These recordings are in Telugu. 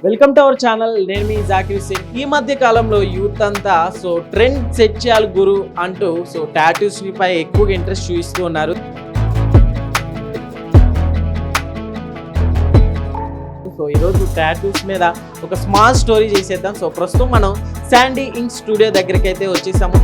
Welcome to our channel. నేను మీ జాకిర్ హుస్సేన్. ఈ మధ్య కాలంలో యూత్ అంతా ట్రెండ్ సెట్ చేయాలి గురు అంటూ టాటూస్ పై ఎక్కువగా ఇంట్రెస్ట్ చూపిస్తూ ఉన్నారు. ఈరోజు టాటూస్ మీద ఒక స్మాల్ స్టోరీ చేసేద్దాం. ప్రస్తుతం మనం శాండీ ఇంక్ స్టూడియో దగ్గరికి అయితే వచ్చేసాము.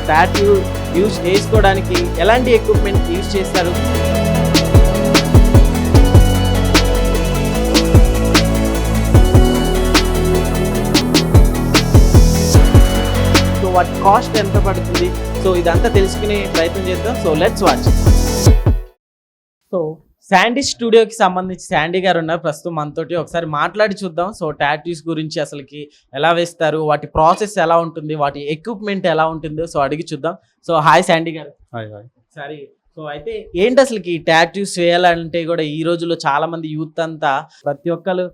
టాటూ యూజ్ చేసుకోవడానికి ఎలాంటి ఎక్విప్మెంట్ యూజ్ చేస్తారు, వాటి కాస్ట్ ఎంత పడుతుంది, ఇదంతా తెలుసుకునే ప్రయత్నం చేద్దాం. Let's watch. శాండీ స్టూడియోకి సంబంధించి శాండీ గారు ఉన్నారు ప్రస్తుతం మనతోటి. ఒకసారి మాట్లాడి చూద్దాం. టాటూస్ గురించి అసలుకి ఎలా వేస్తారు, వాటి ప్రాసెస్ ఎలా ఉంటుంది, వాటి ఎక్విప్మెంట్ ఎలా ఉంటుందో అడిగి చూద్దాం. హాయ్ శాండీ గారు. Hi hi. సరే, అయితే ఏంటి అసలుకి టాటూస్ వేయాలంటే కూడా ఈ రోజుల్లో చాలా మంది యూత్ అంతా ప్రతి ఒక్కరు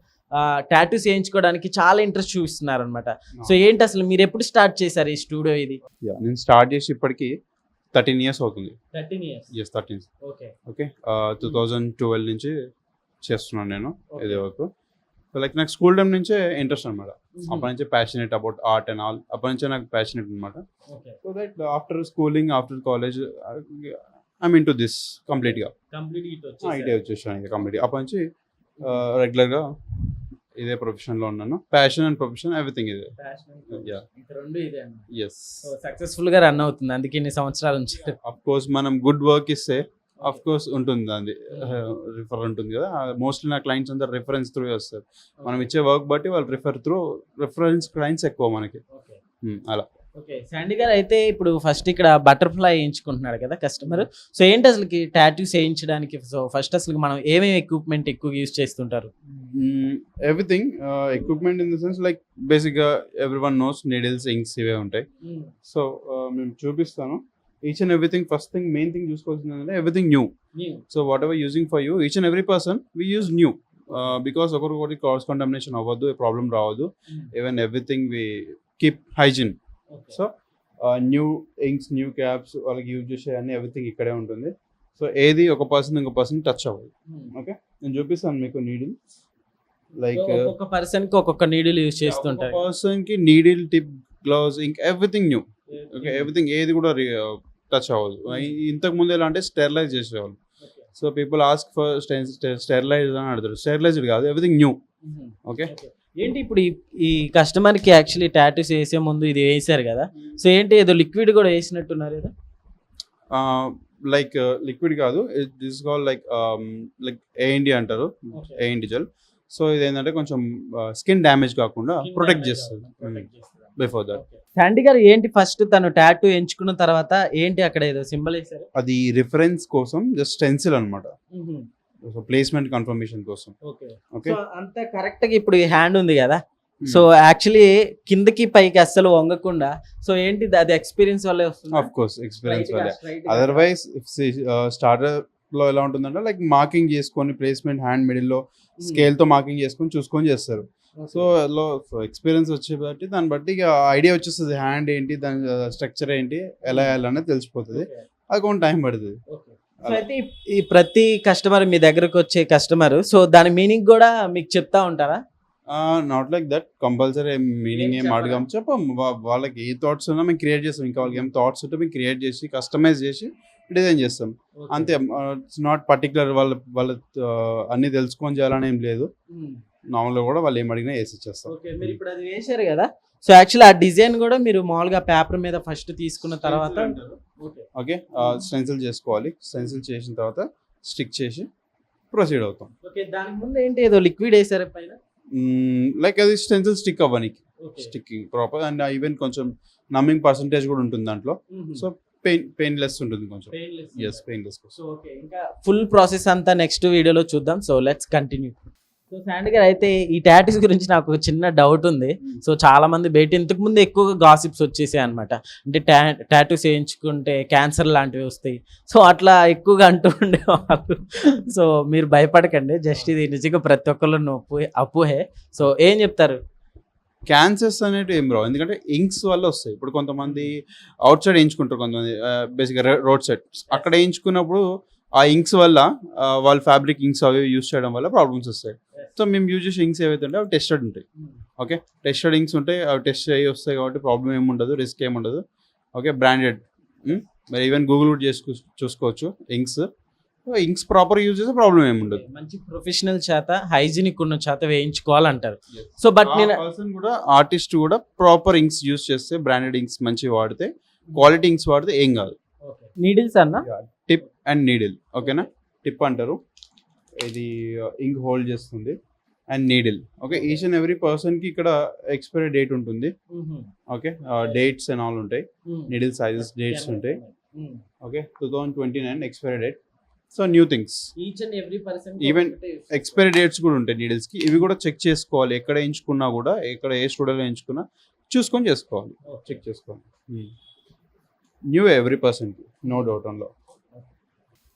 టాటూస్ వేయించుకోవడానికి చాలా ఇంట్రెస్ట్ చూపిస్తున్నారు అనమాట. ఏంటి అసలు మీరు ఎప్పుడు స్టార్ట్ చేశారు ఈ స్టూడియో? ఇది నేను స్టార్ట్ చేసి ఇప్పటికి 13 years అవుతుంది. 13 years. Yes, 13. ఓకే. 2012 నుంచి చేస్తున్నాను నేను ఇది వరకు. లైక్ నాకు స్కూల్ టైం నుంచే ఇంట్రెస్ట్ అనమాట. అప్పటి నుంచే passionate about art and all. అప్పటి నుంచే నాకు ప్యాషనేట్ అనమాట. So that after schooling, after college I'm in to this కంప్లీట్గా ఇటే వచ్చేసాను కంప్లీట్గా. అప్పటి నుంచి రెగ్యులర్గా ఇదే ప్రొఫెషన్లో ఉన్నాను. ప్యాషన్ అండ్ ప్రొఫెషన్ ఎవ్రీథింగ్ ఇదే. సక్సెస్ఫుల్ గా రన్ అవుతుంది, అందుకే ఇన్ని సంవత్సరాల నుంచి. అఫ్ కోర్స్ మనం గుడ్ వర్క్ ఇస్తే అఫ్ కోర్స్ ఉంటుంది, అది రిఫర్ ఉంటుంది కదా. మోస్ట్లీ నా క్లయింట్స్ అంతా రిఫరెన్స్ త్రూ వస్తారు. మనం ఇచ్చే వర్క్ బట్టి వాళ్ళు రిఫరెన్స్ క్లయింట్స్ ఎక్కువ మనకి అలా. ఓకే శాండీ గారు, అయితే ఇప్పుడు ఫస్ట్ ఇక్కడ బటర్ఫ్లై వేయించుకుంటున్నాడు కదా కస్టమర్. ఏంటి అసలుకి టాటూస్ వేయించడానికి ఫస్ట్ అసలు మనం ఏమేమి ఎక్విప్మెంట్ ఎక్కువ యూజ్ చేస్తుంటారు? Everything equipment in the sense like బేసిక్గా ఎవ్రీవన్ నోస్ నీడిల్స్, ఇంక్స్ ఇవే ఉంటాయి. సో మేము చూపిస్తాను each and everything. First thing main thing చూసుకోవాల్సింది అంటే everything new. So what ever using for you, each and every person we use new because ఒకరికి క్రాస్ కంటామినేషన్ అవ్వద్దు, ప్రాబ్లం రావద్దు. Even everything we keep hygiene. So new inks, new caps వాళ్ళకి యూజ్ చేసే అన్ని ఎవ్రీథింగ్ ఇక్కడే ఉంటుంది. సో ఏది ఒక పర్సన్ ఇంకో పర్సన్ టచ్ అవ్వదు. ఓకే, నేను చూపిస్తాను మీకు నీడిల్. లైక్ ఒక్కొక్క పర్సన్ కి ఒక్కొక్క నీడిల్ యూజ్ చేస్తుంటారు. పర్సన్ కి నీడిల్, టిప్, గ్లౌజ్, ఇంక్ ఎవ్రీథింగ్ న్యూ. ఓకే, ఎవ్రీథింగ్ ఏది కూడా టచ్ అవ్వదు. ఇంతకు ముందు ఎలా అంటే స్టెరిలైజ్ చేసేవాళ్ళు. So people ask for sterilize అని అడుగుతారు. స్టెరిలైజ్డ్ కాదు, ఎవ్రీథింగ్ న్యూ. ఓకే, ఏంటి ఇప్పుడు ఈ కస్టమర్ కి యాక్చువల్లీ టాటూస్ వేసే ముందు ఇది వేసారు కదా, ఏంటి ఏదో లిక్విడ్ కూడా వేసినట్టున్నారు కదా? లైక్ లిక్విడ్ కాదు, దిస్ కాల్ లైక్ ఏఎన్డి అంటారు, ఏఎన్డి జెల్. సో ఇది ఏంటంటే కొంచెం స్కిన్ డ్యామేజ్ కాకుండా ప్రొటెక్ట్ చేస్తుంది బిఫోర్ దట్. శాండీ గారు, ఏంటి ఫస్ట్ తను టాటూ ఎంచుకున్న తర్వాత ఏంటి అక్కడ ఏదో సింబల్ వేసారు? అది రిఫరెన్స్ కోసం జస్ట్ స్టెన్సిల్ అనమాట, ప్లేస్మెంట్ కన్ఫర్మేషన్ కోసం. ఓకే, అంత కరెక్ట్ గా ఇప్పుడు ఈ హ్యాండ్ ఉంది కదా, యాక్చువల్లీ కిందకి పైకి అస్సలు వంగకుండా ఏంటి అది ఎక్స్పీరియన్స్ వల్లే వస్తుంది? ఆఫ్ కోర్స్ ఎక్స్పీరియన్స్ వల్లే. అదర్వైజ్ స్టార్టర్ లో ఎలా ఉంటుందంటే లైక్ మార్కింగ్ చేసుకొని ప్లేస్మెంట్ హ్యాండ్ మిడిల్ లో స్కేల్ తో మార్కింగ్ చేసుకొని చూసుకొని చేస్తారు. సో ఎక్స్పీరియన్స్ వచ్చే బట్టి దాన్ని బట్టి ఐడియా వచ్చేస్తుంది, హ్యాండ్ ఏంటి, దాని స్ట్రక్చర్ ఏంటి, ఎలా వెళ్ళాలనేది తెలిసిపోతుంది. అది కొంచెం టైం పడుతుంది. అయితే ఈ ప్రతి కస్టమర్ మీ దగ్గరకు వచ్చే కస్టమర్ దాని మీనింగ్ కూడా మీకు చెప్తా ఉంటారా? Not like that compulsory meaning ఏం అడగాం, చెప్పం. వాళ్ళకి ఏ థాట్స్ ఉన్నా మేము క్రియేట్ చేస్తాం. ఇంకా వాళ్ళకి ఏం థాట్స్ ఉంటే మేము క్రియేట్ చేసి కస్టమైజ్ చేసి డిజైన్ చేస్తాం అంతే. ఇట్స్ నాట్ పర్టికులర్ వాళ్ళ అన్ని తెలుసుకొని చేయాలని ఏం లేదు. నార్మల్గా కూడా వాళ్ళు ఏం అడిగినా వేసి ఇచ్చేస్తాం. మీరు ఇప్పుడు అది వేసారు కదా, యాక్చువల్లీ ఆ డిజైన్ కూడా మీరు మామూలుగా పేపర్ మీద ఫస్ట్ తీసుకున్న తర్వాత ఓకే స్టెన్సిల్ చేసుకోవాలి. స్టెన్సిల్ చేసిన తర్వాత స్టిక్ చేసి ప్రొసీడ్ అవుతాం. ఓకే, దానికి ముందు ఏంటి ఏదో లిక్విడ్ వేసారు పైన? లైక్ అది స్టెన్సిల్ స్టిక్ అవ్వనికి, స్టిక్కింగ్ ప్రాపర్. అండ్ ఈవెన్ కొంచెం నమ్మింగ్ పర్సంటేజ్ కూడా ఉంటుంది దాంట్లో. సో పెయిన్లెస్ ఉంటుంది కొంచెం. పెయిన్లెస్. ఓకే, ఇంకా ఫుల్ ప్రాసెస్ అంతా నెక్స్ట్ వీడియోలో చూద్దాం. Let's continue. సో శాండీ గారు అయితే ఈ టాటూస్ గురించి నాకు ఒక చిన్న డౌట్ ఉంది. సో చాలా మంది బయట ఇంతకు ముందు ఎక్కువగా గాసిప్స్ వచ్చేసాయి అనమాట. అంటే టాటూస్ వేయించుకుంటే క్యాన్సర్ లాంటివి వస్తాయి. సో అట్లా ఎక్కువగా అంటూ ఉండేవాళ్ళు. సో మీరు భయపడకండి, జస్ట్ ఇది నిజంగా ప్రతి ఒక్కళ్ళు అపోహే. సో ఏం చెప్తారు? క్యాన్సర్స్ అనేవి ఏం రావు, ఎందుకంటే ఇంక్స్ వల్ల వస్తాయి. ఇప్పుడు కొంతమంది అవుట్ సైడ్ వేయించుకుంటారు, కొంతమంది బేసిక్గా రోడ్ సైడ్ అక్కడ వేయించుకున్నప్పుడు ఆ ఇంక్స్ వల్ల వాళ్ళు ఫ్యాబ్రిక్ ఇంక్స్ అవి యూస్ చేయడం వల్ల ప్రాబ్లమ్స్ వస్తాయి. సో మేము యూజ్ చేసే ఇంక్స్ ఏవైతే ఉంటాయి అవి టెస్టెడ్ ఉంటాయి. ఓకే, టెస్టెడ్ ఇంక్స్ ఉంటాయి, అవి టెస్ట్ అయ్యి వస్తాయి కాబట్టి ప్రాబ్లం ఏమి ఉండదు, రిస్క్ ఏమి ఉండదు. Okay, branded. మరి ఈవెన్ గూగుల్ కూడా చూసుకోవచ్చు ఇంక్స్ ప్రాపర్ యూజ్ చేస్తే ప్రాబ్లం ఏమి ఉండదు. మంచి ప్రొఫెషనల్ చేత హైజీనిక్ ఉన్న చేత వేయించుకోవాలంటారు. సో బట్ నేను పర్సన్ కూడా ఆర్టిస్ట్ కూడా ప్రాపర్ ఇంక్స్ యూజ్ చేస్తే, బ్రాండెడ్ ఇంక్స్ మంచిగా వాడితే, క్వాలిటీ ఇంక్స్ వాడితే ఏం కాదు. నీడిల్స్ అన్న టిప్ అండ్ నీడిల్. ఓకేనా, టిప్ అంటారు, ఇది ఇంక్ హోల్డ్ చేస్తుంది, and needle. Okay, each and every person కి ఇక్కడ ఎక్స్పైరీ డేట్ ఉంటుంది. ఓకే, డేట్స్ అండ్ ఆల్ ఉంటాయి, నీడిల్ సైజెస్ డేట్స్ ఉంటాయి. Okay, 2029 expiry date. So new things, each and every person even expiry dates కూడా ఉంటాయి నీడిల్స్ కి. ఇవి కూడా చెక్ చేసుకోవాలి, ఎక్కడ ఎంచుకున్నా కూడా, ఎక్కడ ఏ స్టూడియోలో ఎంచుకున్నా చూసుకొని చేసుకోవాలి, చెక్ చేసుకోవాలి. న్యూ ఎవ్రీ పర్సన్ కి, నో డౌట్ ఆన్ లో.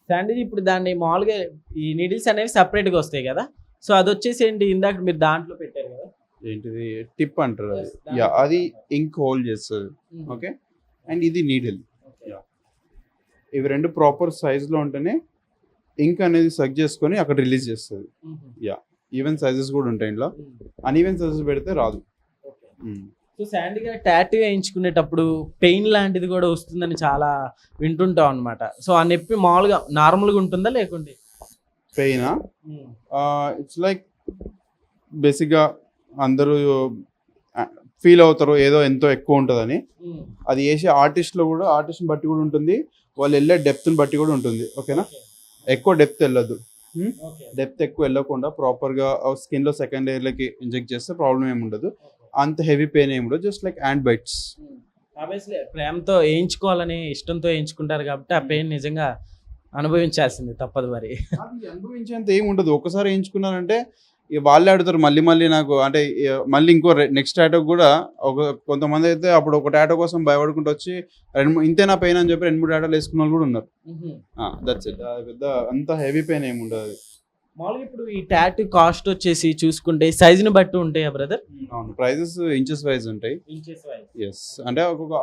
శాండీ ఇప్పుడు దాన్ని మామూలుగా ఈ నీడిల్స్ అనేవి separate గా వస్తాయి కదా. సో అది వచ్చేసి ఏంటి, ఇందాక మీరు దాంట్లో పెట్టారు కదా, ఏంటిది టిప్ అంటారు అది. యా, అది ఇంక్ హోల్డ్ చేస్తుంది. ఓకే, అండ్ ఇది నీడిల్. ఇవి రెండు ప్రాపర్ సైజ్ లో ఉంటేనే ఇంక్ అనేది సక్ చేసుకొని అక్కడ రిలీజ్ చేస్తుంది. యా, ఈవెన్ సైజెస్ కూడా ఉంటాయి ఇంట్లో, అన్ఈవెన్ సైజెస్ పెడితే రాదు. సో శాండీ గారు టాటూ వేయించుకునేటప్పుడు పెయిన్ లాంటిది కూడా వస్తుందని చాలా వింటుంటాం అనమాట. సో ఆ నొప్పి మామూలుగా నార్మల్గా ఉంటుందా లేకుంటే? పెయినా, ఇట్స్ లైక్ బేసిక్గా అందరూ ఫీల్ అవుతారు ఏదో ఎంతో ఎక్కువ ఉంటుందని. అది వేసే ఆర్టిస్ట్లో కూడా, ఆర్టిస్ట్ని బట్టి కూడా ఉంటుంది, వాళ్ళు వెళ్ళే డెప్త్ని బట్టి కూడా ఉంటుంది. ఓకేనా, ఎక్కువ డెప్త్ వెళ్ళదు. డెప్త్ ఎక్కువ వెళ్ళకుండా ప్రాపర్గా స్కిన్లో సెకండ్ లేయర్లకి ఇంజెక్ట్ చేస్తే ప్రాబ్లం ఏమి ఉండదు, అంత హెవీ పెయిన్ ఏమి ఉండదు, just like hand bites. Obviously ప్రేమతో వేయించుకోవాలని ఇష్టంతో వేయించుకుంటారు కాబట్టి ఆ పెయిన్ నిజంగా అనుభవించాల్సింది, తప్పదు మరి. అది అనుభవించేంత ఏమి ఉండదు. ఒకసారి వేయించుకున్నారంటే వాళ్ళే అడుగుతారు మళ్ళీ మళ్ళీ నాకు, అంటే మళ్ళీ ఇంకో నెక్స్ట్ టాటో కూడా. కొంతమంది అయితే అప్పుడు ఒక టాటో కోసం భయపడుకుంటూ వచ్చి ఇంతేనా పెయిన్ అని చెప్పి 2-3 టాటోలు వేసుకున్న వాళ్ళు కూడా ఉన్నారు. దట్స్ ఇట్, పెద్ద అంత హెవీ పెయిన్ ఏమి ఉండదు. మామూలుగా ఇప్పుడు ఈ టాటూ కాస్ట్ వచ్చేసి చూసుకుంటే సైజుని బట్టి ఉంటాయా బ్రదర్? అవును, ప్రైజెస్ ఇంచెస్ వైజ్ ఉంటాయి. ఎస్, అంటే ఒక్కొక్క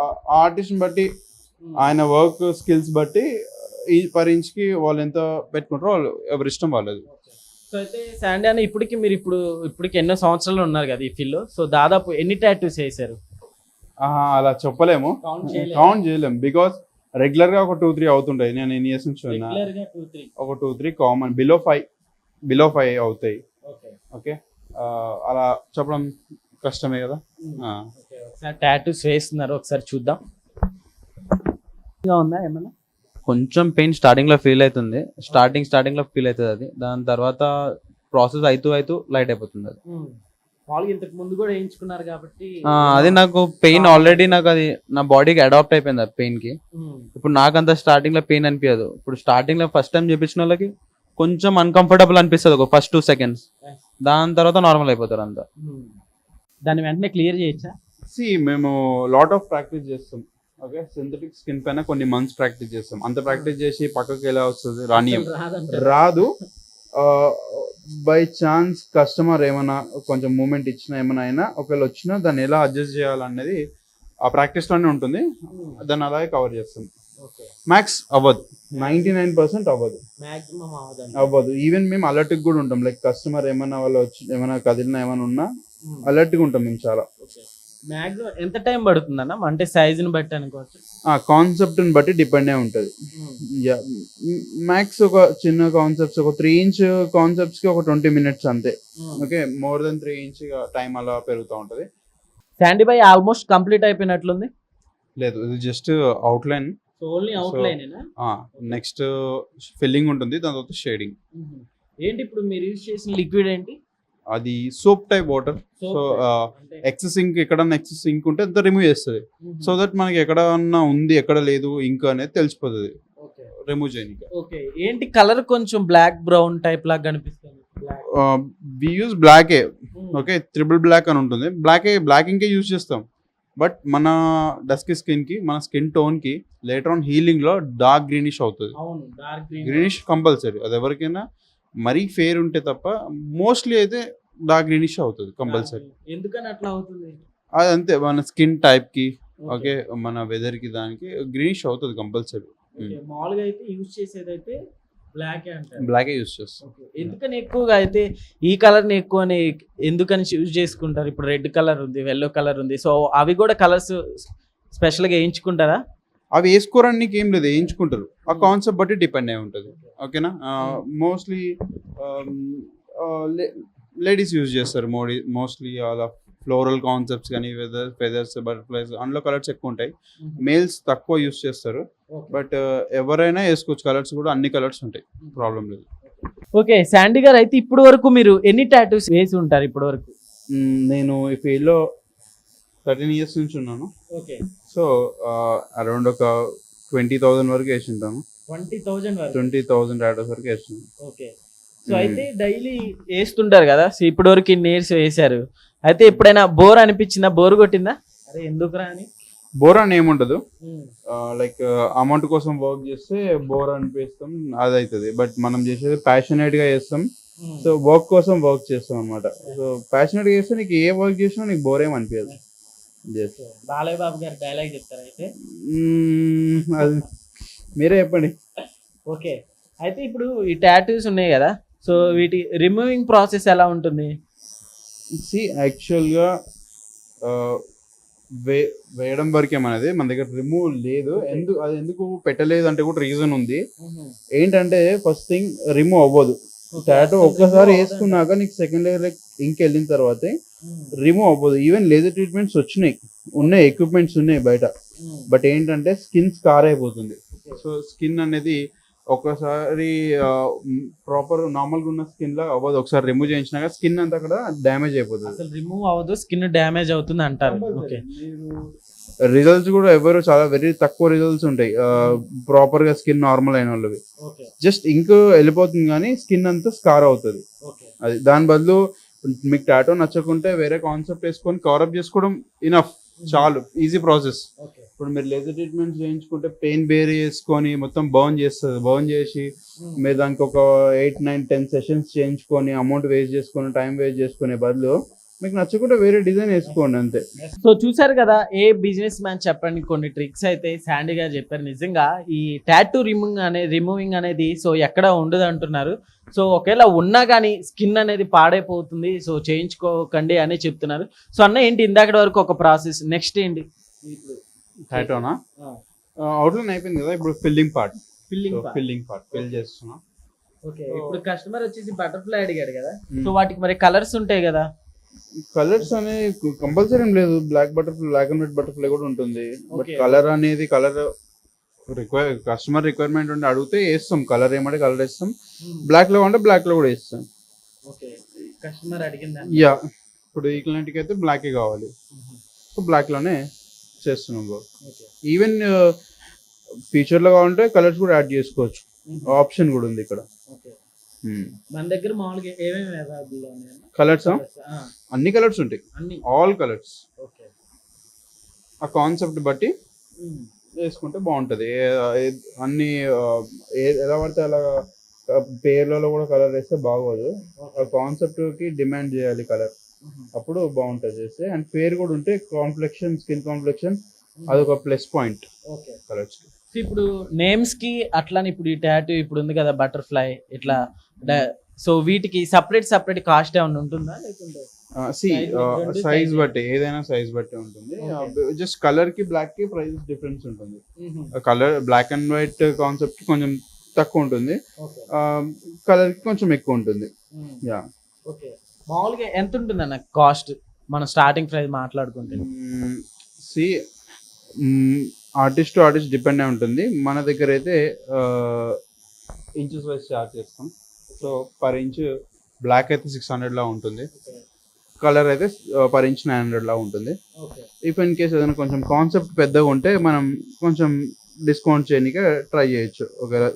ఆర్టిస్ట్ బట్టి, ఆయన వర్క్ స్కిల్స్ బట్టి ఈ పర్ ఇంచ్ కి వాళ్ళు ఎంత పెట్టుకుంటారో వాళ్ళు ఎవరి ఇష్టం వాళ్ళది. సో అయితే శాండీ అన్న మీరు ఇప్పటికి ఎన్నో సంవత్సరాలు ఉన్నారు కదా ఈ ఫీల్డ్ లో. సో దాదాపు ఎన్ని టాటూస్ వేసారు? అలా చెప్పలేము, కౌంట్ చేయలేము, బికాస్ రెగ్యులర్ గా ఒక 2-3 అవుతుంటాయి. నేను ఎన్ని ఇయర్స్ నుంచి ఉన్నా, ఒక 2-3 కామన్, బిలో 5 అవుతాయి. ఓకే, అలా చెప్పడం కష్టమే కదా. టాటూస్ వేస్తున్నారు, ఒకసారి చూద్దాం. ఉందా ఏమన్నా? కొంచెం పెయిన్ స్టార్టింగ్ లో ఫీల్ అవుతుంది, స్టార్టింగ్ లో ఫీల్ అవుతుంది అది. దాని తర్వాత ప్రాసెస్ అవుతూ లైట్ అయిపోతుంది అది. ఇంతకు ముందు కూడా వేయించుకున్నారు కాబట్టి అది నాకు పెయిన్ ఆల్రెడీ, నాకు అది నా బాడీకి అడాప్ట్ అయిపోయింది ఆ పెయిన్ కి. ఇప్పుడు నాకంత స్టార్టింగ్ లో పెయిన్ అనిపించదు. ఇప్పుడు స్టార్టింగ్ లో ఫస్ట్ టైం చేపించిన వాళ్ళకి కొంచెం అన్కంఫర్టబుల్ అనిపిస్తుంది ఒక ఫస్ట్ 2 seconds. దాని తర్వాత నార్మల్ అయిపోతారు అంతా. దాన్ని వెంటనే క్లియర్ చేయొచ్చా? మేము లాట్ ఆఫ్ ప్రాక్టీస్ చేస్తాం. ఓకే, సింథటిక్ స్కిన్ పైన కొన్ని మంత్స్ ప్రాక్టీస్ చేస్తాం. అంత ప్రాక్టీస్ చేసి పక్కకి ఎలా వస్తుంది, రాదు. బై ఛాన్స్ కస్టమర్ ఏమైనా కొంచెం మూమెంట్ ఇచ్చినా, ఏమైనా అయినా ఒకవేళ వచ్చినా దాన్ని ఎలా అడ్జస్ట్ చేయాలనేది ఆ ప్రాక్టీస్ లోనే ఉంటుంది. దాన్ని అలాగే కవర్ చేస్తాం. మ్యాక్స్ అవ్వదు, 99% అవ్వదు. ఈవెన్ మేము అలర్ట్ కూడా ఉంటాం, లైక్ కస్టమర్ ఏమైనా వాళ్ళు వచ్చి ఏమైనా కదిలినా ఏమైనా ఉన్నా అలర్ట్ గా ఉంటాం మేము చాలా. మాక్సిమం ఎంత టైం పడుతుంది అన్న, అంటే సైజుని బట్టి అనుకోవచ్చు? కాన్సెప్ట్ ని బట్టి డిపెండ్ అయి ఉంటుంది. మ్యాక్స్ ఒక చిన్న కాన్సెప్ట్స్, ఒక 3 inch కాన్సెప్ట్స్ కి ఒక 20 minutes అంతే. Okay, more then 3 inch time అలా పెరుగుతూ ఉంటది. శాండీ బాయ్ ఆల్మోస్ట్ కంప్లీట్ అయిపోయినట్లుంది. లేదు, ఇది just outline. Only outline. Next filling ఉంటుంది, దాని తర్వాత షేడింగ్. ఏంటి ఇప్పుడు మీరు యూజ్ చేసిన లిక్విడ్ ఏంటి? అది soap type water. So excess ink, ఎక్కడన్నా ఎక్సెస్ ఇంక్ ఉంటే అంతా రిమూవ్ చేస్తుంది. సో దట్ మనకి ఎక్కడన్నా ఉంది ఎక్కడ లేదు ఇంక్ అనేది తెలిసిపోతుంది రిమూవ్ చేయడానికి. ఏంటి కలర్ కొంచెం బ్లాక్ బ్రౌన్ టైప్ లాగా కనిపిస్తుంది. వి యూజ్ బ్లాకే, ఓకే, ట్రిపుల్ బ్లాక్ అని ఉంటుంది. బ్లాక్ ఇంకే యూజ్ చేస్తాం. బట్ మన డస్కీ స్కిన్కి, మన స్కిన్ టోన్కి లేటర్ ఆన్ హీలింగ్లో డార్క్ గ్రీనిష్ అవుతుంది. అవును, డార్క్ గ్రీనిష్ కంపల్సరీ, అది ఎవరికైనా మరీ ఫేర్ ఉంటే తప్ప మోస్ట్లీ అయితే డార్క్ గ్రీనిష్ అవుతుంది కంపల్సరీ. ఎందుకని అట్లా అవుతుంది? అది అంతే, మన స్కిన్ టైప్కి, ఓకే, మన వెదర్కి దానికి గ్రీనిష్ అవుతుంది కంపల్సరీ. మామూలుగా అయితే యూజ్ చేసేది అయితే బ్లాక్ అంటారు. బ్లాకే యూజ్ చేస్తాం. ఎందుకని ఎక్కువగా అయితే ఈ కలర్ ని ఎక్కువని ఎందుకని యూజ్ చేసుకుంటారు? ఇప్పుడు రెడ్ కలర్ ఉంది, ఎల్లో కలర్ ఉంది, సో అవి కూడా కలర్స్ స్పెషల్ గా వేయించుకుంటారా? అవి వేసుకోవడానికి ఏం లేదు, వేయించుకుంటారు. ఆ కాన్సెప్ట్ బట్టి డిపెండ్ అయి ఉంటుంది. ఓకేనా, మోస్ట్లీ లేడీస్ యూజ్ చేస్తారు మోస్ట్లీ అలా ఫ్లోరల్ కాన్సెప్ట్స్ కానీ ఫెదర్స్, బటర్ఫ్లైస్, అందులో కలర్స్ ఎక్కువ ఉంటాయి. మేల్స్ తక్కువ యూజ్ చేస్తారు. బట్ ఎవరైనా వేసుకోవచ్చు, కలర్స్ కూడా అన్ని కలర్స్ ఉంటాయి, ప్రాబ్లం లేదు. ఓకే, శాండీ గారు అయితే ఇప్పుడు వరకు మీరు ఎన్ని టాటూస్ వేసి ఉంటారు ఇప్పటి వరకు? నేను ఈ ఫీల్డ్లో 13 years నుంచి ఉన్నాను. ఓకే, సో అరౌండ్ ఒక 20,000 వరకు వేసి ఉంటాను. 20,000 టాటూస్ వరకు వేస్తున్నాను. ఓకే, సో అయితే డైలీ వేస్తుంటారు కదా, సో ఇప్పటి వరకు ఇన్ని ఇయర్స్ వేసారు. అయితే ఎప్పుడైనా బోర్ అనిపించిందా? బోర్ కొట్టిందా? అరే ఎందుకురా అని? బోర్ అని ఏముండదు. లైక్ అమౌంట్ కోసం వర్క్ చేస్తే బోర్ అనిపిస్తాం, అది అవుతుంది. బట్ మనం చేసేది ప్యాషనేట్గా చేస్తాం. సో వర్క్ కోసం వర్క్ చేస్తాం అనమాట. సో ప్యాషనేట్గా చేస్తే నీకు ఏ వర్క్ చేసినా నీకు బోర్ ఏం అనిపించదు. బాలయ్య బాబు గారు డైలాగ్ చెప్తారు అయితే? అది మీరే చెప్పండి. ఓకే, అయితే ఇప్పుడు ఈ టాటూస్ ఉన్నాయి కదా, సో వీటి రిమూవింగ్ ప్రాసెస్ ఎలా ఉంటుంది? యాక్చువల్గా వేయడం వరకేమనేది మన దగ్గర రిమూవ్ లేదు. అది ఎందుకు పెట్టలేదు అంటే కూడా రీజన్ ఉంది. ఏంటంటే ఫస్ట్ థింగ్ రిమూవ్ అవ్వదు. టాటూ ఒక్కసారి వేసుకున్నాక నీకు సెకండ్ లేయర్ ఇంక్ వెళ్ళిన తర్వాత రిమూవ్ అవ్వదు. ఈవెన్ లేజర్ ట్రీట్మెంట్స్ ఉన్నాయి, ఎక్విప్మెంట్స్ ఉన్నాయి బయట. బట్ ఏంటంటే స్కిన్ స్కార్ అయిపోతుంది. సో స్కిన్ అనేది ఒకసారి ప్రాపర్ నార్మల్గా ఉన్న స్కిన్ లా అవ్వదు. ఒకసారి రిమూవ్ చేయించినాక స్కిన్ అంతా అక్కడ డ్యామేజ్ అయిపోతుంది. అసలు రిమూవ్ అవ్వదు, స్కిన్ డ్యామేజ్ అవుతుంది అంటారు. ఓకే, రిజల్ట్స్ కూడా ఎవరు చాలా వెరీ తక్కువ రిజల్ట్స్ ఉంటాయి ప్రాపర్ గా స్కిన్ నార్మల్ అయిన వాళ్ళవి. జస్ట్ ఇంక్ వెళ్ళిపోతుంది కానీ స్కిన్ అంతా స్కార్ అవుతుంది. అది దాని బదులు మీకు టాటూ నచ్చకుంటే వేరే కాన్సెప్ట్ వేసుకొని కవరప్ చేసుకోవడం ఇనఫ్, చాలు, ఈజీ ప్రాసెస్. ఇప్పుడు మీరు లేజర్ ట్రీట్మెంట్ చేయించుకుంటే పెయిన్ బేర్ చేసుకొని మొత్తం బర్న్ చేస్తుంది. బర్న్ చేసి మీరు దానికి ఒక 8, 9, 10 సెషన్స్ చేయించుకొని అమౌంట్ వేస్ట్ చేసుకొని టైం వేస్ట్ చేసుకునే బదులు మీకు నచ్చకుండా వేరే డిజైన్ వేసుకోండి అంతే. సో చూసారు కదా, ఏ బిజినెస్ మ్యాన్ చెప్పండి కొన్ని ట్రిక్స్ అయితే శాండీ గారు చెప్పారు. నిజంగా ఈ టాటూ రిమూవింగ్ అనేది సో ఎక్కడ ఉండదు అంటున్నారు. సో ఒకవేళ ఉన్నా కానీ స్కిన్ అనేది పాడైపోతుంది, సో చేయించుకోకండి అని చెప్తున్నారు. సో అన్న ఏంటి ఇందాక వరకు ఒక ప్రాసెస్, నెక్స్ట్ ఏంటి? టాటూనా అవుట్లైన్ అయిపోయింది కదా, ఇప్పుడు ఫిల్లింగ్ పార్ట్ ఫిల్ చేస్తున్నా. ఓకే, ఇప్పుడు కస్టమర్ వచ్చేసి బటర్ఫ్లై అడిగాడు కదా, సో వాటికి మరి కలర్స్ ఉంటాయి కదా? కలర్స్ అనేది కంపల్సరీ ఏం లేదు. బ్లాక్ అండ్ వైట్ బటర్ఫ్లై కూడా ఉంటుంది. బట్ కలర్ అనేది కస్టమర్ రిక్వైర్మెంట్ ఉండి అడిగితే వేస్తాం. కలర్ ఏమంటే కలర్ వేస్తాం, బ్లాక్ లో అంటే బ్లాక్ లో కూడా వేస్తాం. కస్టమర్ అడిగిందా? యా, ఇప్పుడు ఈ క్లయింట్కి అయితే బ్లాకే కావాలి, సో బ్లాక్ లోనే చేస్తున్నాం. ఈవెన్ ఫ్యూచర్ లో కావాలంటే కలర్స్ కూడా యాడ్ చేసుకోవచ్చు, ఆప్షన్ కూడా ఉంది ఇక్కడ. మన దగ్గర మామూలుగా ఏమేమి అవైలబుల్ ఉన్నాయి? కలర్స్ అన్ని కలర్స్ ఉంటాయి, ఆల్ కలర్స్. ఆ కాన్సెప్ట్ బట్టి వేసుకుంటే బాగుంటది. అన్ని ఎలా పడితే అలా పేర్లలో కూడా కలర్ వేస్తే బాగోదు. ఆ కాన్సెప్ట్ కి డిమాండ్ చేయాలి కలర్, అప్పుడు బాగుంటది చేస్తే. అండ్ పేరు కూడా ఉంటే కాంప్లెక్షన్, స్కిన్ కాంప్లెక్షన్, అదొక ప్లస్ పాయింట్ కలర్స్ కి. ఇప్పుడు నేమ్స్ కి అట్లానే ఇప్పుడు ఈ టాటూ ఇప్పుడు ఉంది కదా బటర్ఫ్లై ఇట్లా, సో వీటికి సపరేట్ కాస్ట్ ఏమైనా ఉంటుందా లేకుంటే? సైజ్ బట్టి, ఏదైనా సైజ్ బట్టి ఉంటుంది. జస్ట్ కలర్ కి బ్లాక్ కి ప్రైస్ డిఫరెన్స్ ఉంటుంది. Colour black and white concept కి కొంచెం తక్కువ ఉంటుంది, కలర్ కి కొంచెం ఎక్కువ ఉంటుంది. Ya, okay. మామూలుగా ఎంత ఉంటుంది అన్న కాస్ట్ మనం స్టార్టింగ్ ప్రైస్ మాట్లాడుకుంటే? ఆర్టిస్ట్ టు ఆర్టిస్ట్ డిపెండ్ అయి ఉంటుంది. మన దగ్గర అయితే ఇంచెస్ వైజ్ చార్జ్ చేస్తాం. సో పర్ ఇంచ్ బ్లాక్ అయితే 600 లా ఉంటుంది, కలర్ అయితే పర్ ఇంచ్ 900 లా ఉంటుంది. ఇఫ్ ఇన్ కేస్ ఏదైనా కొంచెం కాన్సెప్ట్ పెద్దగా ఉంటే మనం కొంచెం డిస్కౌంట్ చేయడానికి ట్రై చేయొచ్చు. ఒకవేళ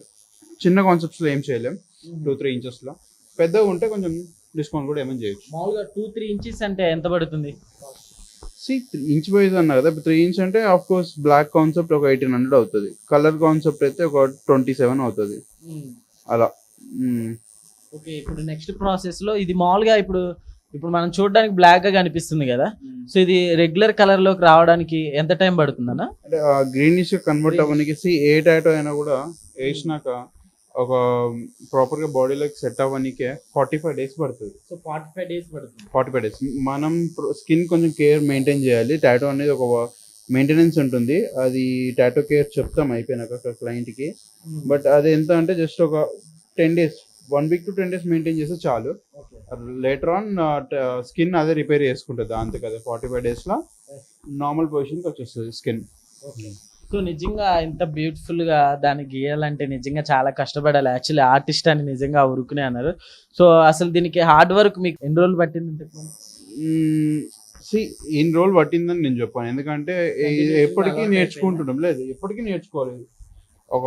చిన్న కాన్సెప్ట్స్లో ఏం చేయలేం, 2-3 ఇంచెస్లో. పెద్దగా ఉంటే కొంచెం డిస్కౌంట్ కూడా ఏమైనా చేయొచ్చు. మామూలుగా 2-3 ఇంచెస్ అంటే ఎంత పడుతుంది? ఇంచ్ వైజ్ అన్నా కదా, 3 ఇంచ్ అంటే ఆఫ్ కోర్స్ బ్లాక్ కాన్సెప్ట్ ఒక 1800 అవుతుంది, కలర్ కాన్సెప్ట్ అయితే ఒక 27 అవుతుంది అలా. ఓకే, ఇప్పుడు నెక్స్ట్ ప్రాసెస్ లో ఇది మామూలుగా ఇప్పుడు మనం చూడడానికి బ్లాక్ గా కనిపిస్తుంది కదా, సో ఇది రెగ్యులర్ కలర్ లోకి రావడానికి ఎంత టైం పడుతుంది అన్న? అంటే గ్రీనిష్ కన్వర్ట్ అవ్వడానికి ఏ టాటో అయినా కూడా వేసినాక ఒక ప్రాపర్ గా బాడీలోకి సెట్ అవ్వడానికే 45 days పడుతుంది. సో 45 days పడుతుంది. 45 days మనం స్కిన్ కొంచెం కేర్ మెయింటైన్ చేయాలి. టాటో అనేది ఒక మెయింటెనెన్స్ ఉంటుంది, అది టాటో కేర్ చెప్తాం అయిపోయినాక క్లయింట్ కి. బట్ అది ఎంత అంటే జస్ట్ ఒక 10 days, 1 week to 10 days maintain చేస్తే చాలు. లేటర్ ఆన్ స్కిన్ అదే రిపేర్ చేసుకుంటుంది అంతే కదా. 45 days లో నార్మల్ పొజిషన్కి వచ్చేస్తుంది స్కిన్. సో నిజంగా ఇంత బ్యూటిఫుల్ గా దాన్ని గీయాలంటే నిజంగా చాలా కష్టపడాలి. యాక్చువల్లీ ఆర్టిస్ట్ అని నిజంగా ఉరుకునే అన్నారు. సో అసలు దీనికి హార్డ్ వర్క్ మీకు ఎన్ని రోజులు పట్టింది? ఇన్ని రోజులు పట్టిందని నేను చెప్పాను, ఎందుకంటే ఎప్పటికీ నేర్చుకుంటున్నాం. లేదు, ఎప్పటికీ నేర్చుకోవాలి. ఒక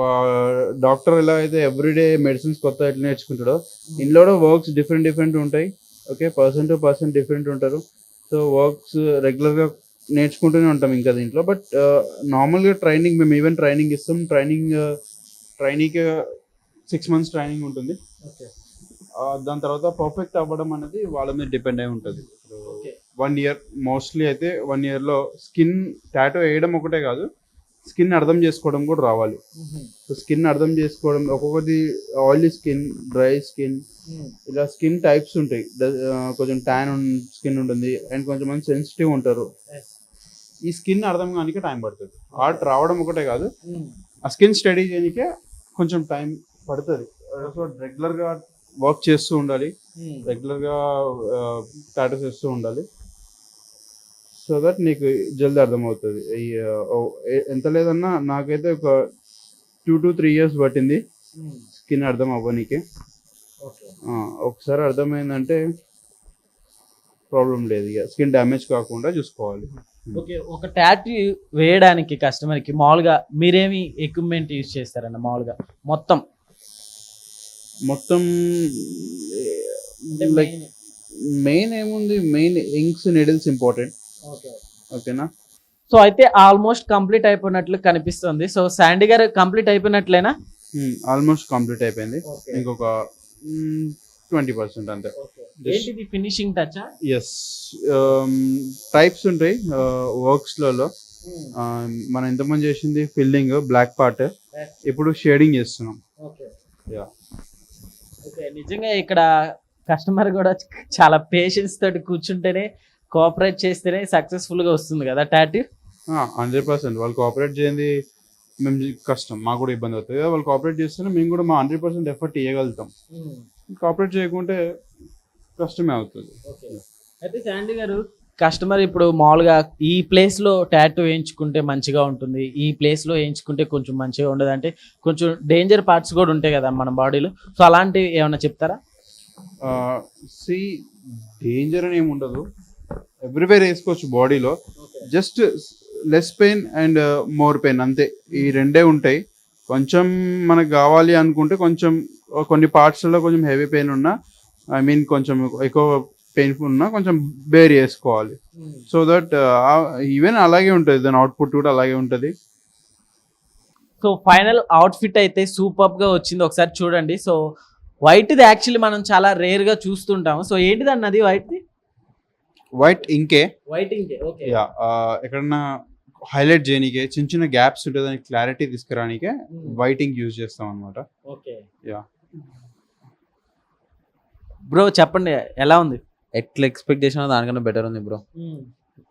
డాక్టర్ ఎలా అయితే ఎవ్రీడే మెడిసిన్స్ కొత్త ఎట్లా నేర్చుకుంటాడో, ఇందులో కూడా వర్క్స్ డిఫరెంట్ ఉంటాయి. Okay, person to person different ఉంటారు. సో వర్క్స్ రెగ్యులర్గా నేర్చుకుంటూనే ఉంటాం ఇంకా దీంట్లో. బట్ నార్మల్గా ట్రైనింగ్ మేము ఈవెన్ ట్రైనింగ్ ఇస్తాం. ట్రైనింగ్కి 6 months ట్రైనింగ్ ఉంటుంది. దాని తర్వాత పర్ఫెక్ట్ అవ్వడం అనేది వాళ్ళ మీద డిపెండ్ అయి ఉంటుంది. 1 year మోస్ట్లీ అయితే 1 yearలో స్కిన్ టాటో వేయడం ఒకటే కాదు, స్కిన్ అర్థం చేసుకోవడం కూడా రావాలి. సో స్కిన్ అర్థం చేసుకోవడం, ఒక్కొక్కటి ఆయిలీ స్కిన్, డ్రై స్కిన్, ఇలా స్కిన్ టైప్స్ ఉంటాయి. కొంచెం ట్యాన్ స్కిన్ ఉంటుంది అండ్ కొంచెం సెన్సిటివ్ ఉంటారు. ఈ స్కిన్ అర్థం కానికే టైం పడుతుంది. ఆర్ట్ రావడం ఒకటే కాదు, ఆ స్కిన్ స్టడీ చేయడానికే కొంచెం టైం పడుతుంది. సో రెగ్యులర్గా వర్క్ చేస్తూ ఉండాలి, రెగ్యులర్గా టాటోస్ చేస్తూ ఉండాలి. సో దట్ నీకు జల్దీ అర్థమవుతుంది. ఎంత లేదన్నా నాకైతే ఒక 2 to 3 years పట్టింది స్కిన్ అర్థం అవ్వనీకి. ఒకసారి అర్థమైందంటే ప్రాబ్లం లేదు, ఇక స్కిన్ డ్యామేజ్ కాకుండా చూసుకోవాలి. ఓకే, ఒక టాటూ వేయడానికి కస్టమర్కి మామూలుగా మీరేమి ఎక్విప్మెంట్ యూజ్ చేస్తారన్న? మామూలుగా మొత్తం లైక్ మెయిన్ ఏముంది, మెయిన్ ఇంక్స్, నీడిల్స్ ఇంపార్టెంట్. ఓకేనా? సో అయితే ఆల్మోస్ట్ కంప్లీట్ అయిపోయినట్లు కనిపిస్తుంది. సో శాండీ గారు కంప్లీట్ అయిపోయినట్లేనా? ఆల్మోస్ట్ కంప్లీట్ అయిపోయింది, ఇంకొక 20% అంతే. ఏంటిది ఫినిషింగ్ టచ్? ఎస్, టైప్స్ ఉంటాయి వర్క్స్లలో. మనం ఇంతకుముందు చేసింది ఫిల్లింగ్, బ్లాక్ పార్ట్, ఇప్పుడు షేడింగ్ చేస్తున్నాం. నిజంగా ఇక్కడ కస్టమర్ కూడా చాలా పేషెన్స్ తోటి కూర్చుంటేనే, కోఆపరేట్ చేస్తేనే సక్సెస్ఫుల్ గా వస్తుంది కదా టాటూ. 100%. వాళ్ళు కోఆపరేట్ చేయండి మేము కష్టం, మాకు కూడా ఇబ్బంది అవుతుంది కదా. వాళ్ళు కోఆపరేట్ చేస్తేనే మేము కూడా మా 100% ఎఫర్ట్ ఇవ్వగలుగుతాం. కోఆపరేట్ చేయకుంటే కష్టమే అవుతుంది. అయితే శాండీ గారు, కస్టమర్ ఇప్పుడు మామూలుగా ఈ ప్లేస్ లో టాటూ వేయించుకుంటే మంచిగా ఉంటుంది, ఈ ప్లేస్ లో వేయించుకుంటే కొంచెం మంచిగా ఉండదు అంటే కొంచెం డేంజర్ పార్ట్స్ కూడా ఉంటాయి కదా మన బాడీలో, సో అలాంటివి ఏమైనా చెప్తారా? డేంజర్ అని ఏమి ఉండదు, ఎవ్రీవేర్ వేసుకోవచ్చు బాడీలో. Just less pain and more pain అంతే, ఈ రెండే ఉంటాయి. కొంచెం మనకు కావాలి అనుకుంటే కొంచెం కొన్ని పార్ట్స్లో కొంచెం హెవీ పెయిన్ ఉన్నా, ఐ మీన్ కొంచెం ఎక్కువ పెయిన్ఫుల్ ఉన్నా కొంచెం బేర్ చేసుకోవాలి. సో దట్ ఈవెన్ అలాగే ఉంటుంది, దాని అవుట్పుట్ కూడా అలాగే ఉంటుంది. సో ఫైనల్ అవుట్ఫిట్ అయితే సూపర్ గా వచ్చింది, ఒకసారి చూడండి. సో వైట్ది యాక్చువల్లీ మనం చాలా రేర్ గా చూస్తుంటాము. సో ఏంటిది అన్నది వైట్ ఇంకే, వైట్ ఇంకే. ఓకే, ఎక్కడన్నా హైలైట్ చేయనీకే, చిన్న చిన్న గ్యాప్స్ ఉంటుంది, దానికి క్లారిటీ తీసుకురానికే వైట్ ఇంక్ యూజ్ చేస్తాం అనమాట. ఓకే, యా బ్రో చెప్పండి ఎలా ఉంది? ఎట్లా ఎక్స్పెక్ట్ చేసినా దానికన్నా బెటర్ ఉంది బ్రో.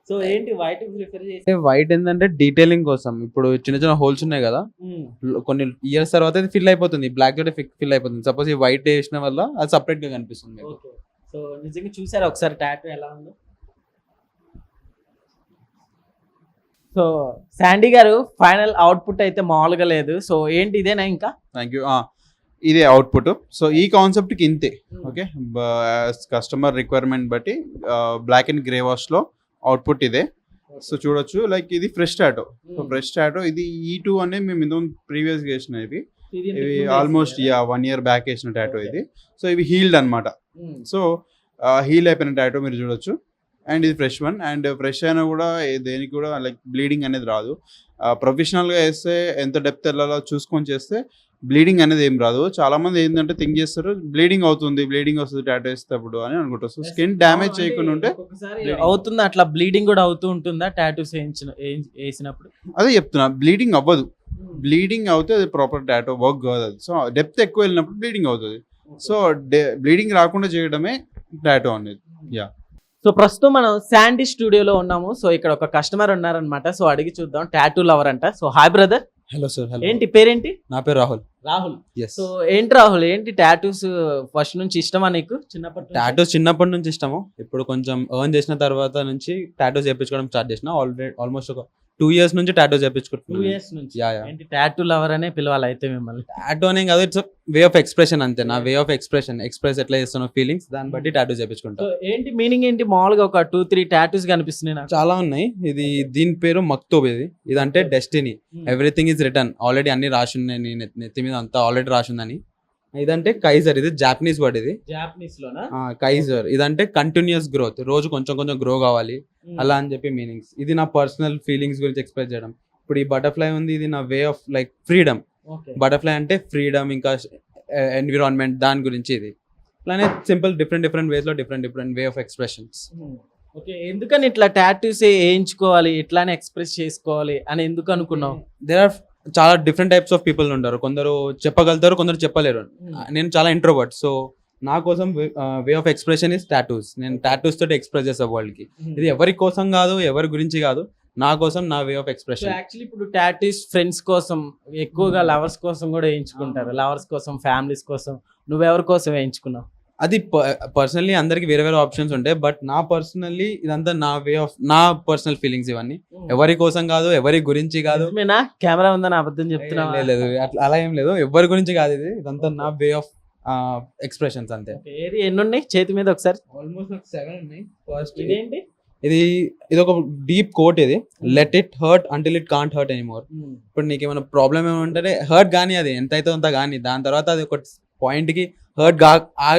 సో ఏంటి వైట్ ప్రిఫర్ చేసి? వైట్ ఏంటంటే డీటెయిలింగ్ కోసం. ఇప్పుడు చిన్న చిన్న హోల్స్ ఉన్నాయి కదా, కొన్ని ఇయర్స్ తర్వాత అది ఫిల్ అయిపోతుంది, బ్లాక్ తోటి ఫిల్ అయిపోతుంది. సపోజ్ ఈ వైట్ వేసిన వల్ల అది సపరేట్ గా కనిపిస్తుంది. సో నిజంగా చూసారా ఒకసారి టాటూ ఎలా ఉందో? సో శాండీ గారు ఫైనల్ అవుట్పుట్ అయితే మామూలుగా లేదు. సో ఏంటి ఇదేనా ఇంకా? Thank you. ఇదే అవుట్పుట్. సో ఈ కాన్సెప్ట్కి ఇంతే. ఓకే, కస్టమర్ రిక్వైర్మెంట్ బట్టి బ్లాక్ అండ్ గ్రే వాష్లో అవుట్పుట్ ఇదే. సో చూడొచ్చు, లైక్ ఇది fresh tattoo. So fresh tattoo ఇది E2 అనేది మేము ఇంత ప్రీవియస్గా వేసినవి. ఇవి ఆల్మోస్ట్ 1 year బ్యాక్ వేసిన టాటో ఇది. సో ఇవి హీల్డ్ అనమాట. సో హీల్ అయిపోయిన టాటూ మీరు చూడొచ్చు. అండ్ ఇది ఫ్రెష్ వన్, అండ్ ఫ్రెష్ అయినా కూడా దేనికి కూడా లైక్ బ్లీడింగ్ అనేది రాదు. ప్రొఫెషనల్గా వేస్తే ఎంత డెప్త్ వెళ్ళాలో చూసుకొని చేస్తే బ్లీడింగ్ అనేది ఏం రాదు. చాలా మంది ఏంటంటే థింక్ చేస్తారు బ్లీడింగ్ వస్తుంది టాటూ వేసేటప్పుడు అని అనుకుంటారు. సో స్కిన్ డ్యామేజ్ చేయకుండా ఉంటే అవుతుందా అట్లా బ్లీడింగ్ కూడా అవుతూ ఉంటుందా టాటూస్ వేసినప్పుడు? అదే చెప్తున్నా, బ్లీడింగ్ అవ్వదు. బ్లీడింగ్ అవుతే అది ప్రాపర్ టాటూ వర్క్ కాదు అది. సో డెప్త్ ఎక్కువ వెళ్ళినప్పుడు బ్లీడింగ్ అవుతుంది. సో బ్లీడింగ్ రాకుండా చేయడమే టాటూ అనేది. యా. సో ప్రస్తుతం మనం శాండీ స్టూడియోలో ఉన్నాము. సో ఇక్కడ ఒక కస్టమర్ ఉన్నారనమాట. సో అడిగి చూద్దాం. టాటూ లవర్ అంట. So hi brother. Hello sir. Hello. ఏంటి పేరేంటి? నా పేరు రాహుల్. రాహుల్. ఎస్. సో ఏంటి రాహుల్, ఏంటి టాటూస్ ఫస్ట్ నుంచి ఇష్టమా నీకు? చిన్నప్పటి టాటూస్ చిన్నప్పటి నుంచి ఇష్టము. ఇప్పుడు కొంచెం ఎర్న్ చేసిన తర్వాత నుంచి టాటూస్ చేయించుకోవడం స్టార్ట్ చేసిన. ఆల్మోస్ట్ ఒక 2 years నుంచి టాటూస్ 2 చేయించుకుంటున్నాను. years నుంచి. Yeah yeah. ఏంటి టాటూ లవర్ అనే పిలవాలి అయితే మిమ్మల్ని? టాటూ అనే కాదు, ఇట్స్ వే ఆఫ్ ఎక్స్ప్రెషన్ అంతే. నా వే ఆఫ్ ఎక్స్ప్రెస్ ఎట్లా చేస్తున్నా ఫీలింగ్స్ దాన్ని బట్టి టాటూ చేయించుకుంటా. సో ఏంటి మీనింగ్ ఏంటి? మామూలుగా ఒక 2-3 టాటూస్ కనిపిస్తున్నాయి నాకు. చాలా ఉన్నాయి. దీని పేరు మక్తూబ్. ఇది అంటే destiny. Everything is return. Already అన్ని రాసి ఉన్నాయి. నీ నెత్తి మీద అంతా ఆల్రెడీ రాసి ఉందని. ఇదంటే కైజర్. ఇది జాపనీస్ వర్డ్. ఇది జాపనీస్ లోనా? కైజర్. ఇదంటే కంటిన్యూస్ గ్రోత్. రోజు కొంచెం కొంచెం గ్రో కావాలి అలా అని చెప్పి మీనింగ్స్. ఇది నా పర్సనల్ ఫీలింగ్స్ గురించి ఎక్స్ప్రెస్ చేయడం. ఇప్పుడు ఈ బటర్ఫ్లై ఉంది, ఇది నా way of like freedom. Butterfly అంటే ఫ్రీడమ్, ఇంకా ఎన్విరాన్మెంట్ దాని గురించి. ఇది అలానే సింపుల్ డిఫరెంట్ వేస్ లో different way of expressions. Okay, ఎందుకని ఇట్లా టాటూస్ వేయించుకోవాలి, ఇట్లానే ఎక్స్ప్రెస్ చేసుకోవాలి అని ఎందుకు అనుకున్నావు? దేర్ ఆర్ చాలా డిఫరెంట్ టైప్స్ ఆఫ్ పీపుల్ ఉంటారు. కొందరు చెప్పగలుగుతారు, కొందరు చెప్పలేరు. నేను చాలా ఇంట్రోవర్ట్. సో నా కోసం way of expression is tattoos. నేను టాటూస్ తోటి ఎక్స్ప్రెస్ చేసా వరల్డ్ కి. ఇది ఎవరి కోసం కాదు, ఎవరి గురించి కాదు, నా కోసం, నా వే ఆఫ్ ఎక్స్ప్రెషన్. యాక్చువల్లీ ఇప్పుడు టాటూస్ ఫ్రెండ్స్ కోసం ఎక్కువగా, లవర్స్ కోసం కూడా వేయించుకుంటారు. లవర్స్ కోసం, ఫ్యామిలీస్ కోసం. నువ్వెవరి కోసం వేయించుకున్నావు? అది పర్సనల్లీ అందరికి వేరే వేరే ఆప్షన్స్ ఉంటాయి. బట్ నా పర్సనల్లీ ఇదంతా నా వే ఆఫ్, నా పర్సనల్ ఫీలింగ్స్. ఇవన్నీ ఎవరి కోసం కాదు, ఎవరి గురించి కాదు. కెమెరా ఉందని అబద్ధం చెప్తున్నా? లేదు, అట్లా అలా ఏం లేదు. ఎవరి గురించి కాదు. ఇదంతా నా వే ఆఫ్ ఎక్స్ప్రెషన్స్ అంతే. ఏది ఎన్ని ఉన్నాయి చేతి మీద? ఒకసారి. ఆల్మోస్ట్ 7 ఉన్నాయి. ఫస్ట్ ఇదేంటి? ఇది ఒక డీప్ కోట్. ఇది let it hurt until it can't hurt anymore. ఇప్పుడు నీకు ఏమైనా ప్రాబ్లం ఏమంటే హర్ట్ కానీ, అది ఎంత అయితే అంత కానీ, దాని తర్వాత అది ఒక పాయింట్ కి హర్ట్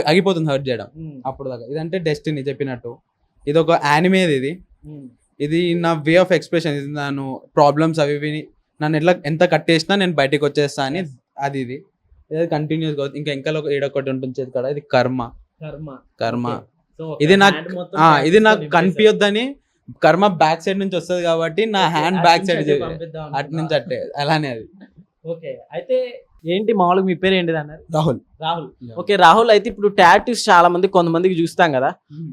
ఆగిపోతుంది హర్ట్ చేయడం. అప్పుడు దాకా ఇదంటే డెస్టినీ చెప్పినట్టు. ఇది ఒక యానిమే. ఇది నా వే ఆఫ్ ఎక్స్ప్రెషన్. ఇది నన్ను ప్రాబ్లమ్స్ అవి నన్ను ఎంత కట్టేసినా నేను బయటకు వచ్చేస్తా అని. ఇది కంటిన్యూస్ గా ఇంకా ఏడొకటి ఉంటుంది చేతి కాడ. ఇది కర్మ. ఇది నాకు కనిపించొద్దని. కర్మ బ్యాక్ సైడ్ నుంచి వస్తుంది కాబట్టి నా హ్యాండ్ బ్యాక్ సైడ్ అటు నుంచి అట్టే అలానే అది. ఓకే, అయితే ఏంటి మామూలుగా మీ పేరు ఏంటిది అన్నారు? రాహుల్. ఓకే రాహుల్, అయితే ఇప్పుడు టాటూస్ చాలా మంది, కొంతమందికి చూస్తాం కదా.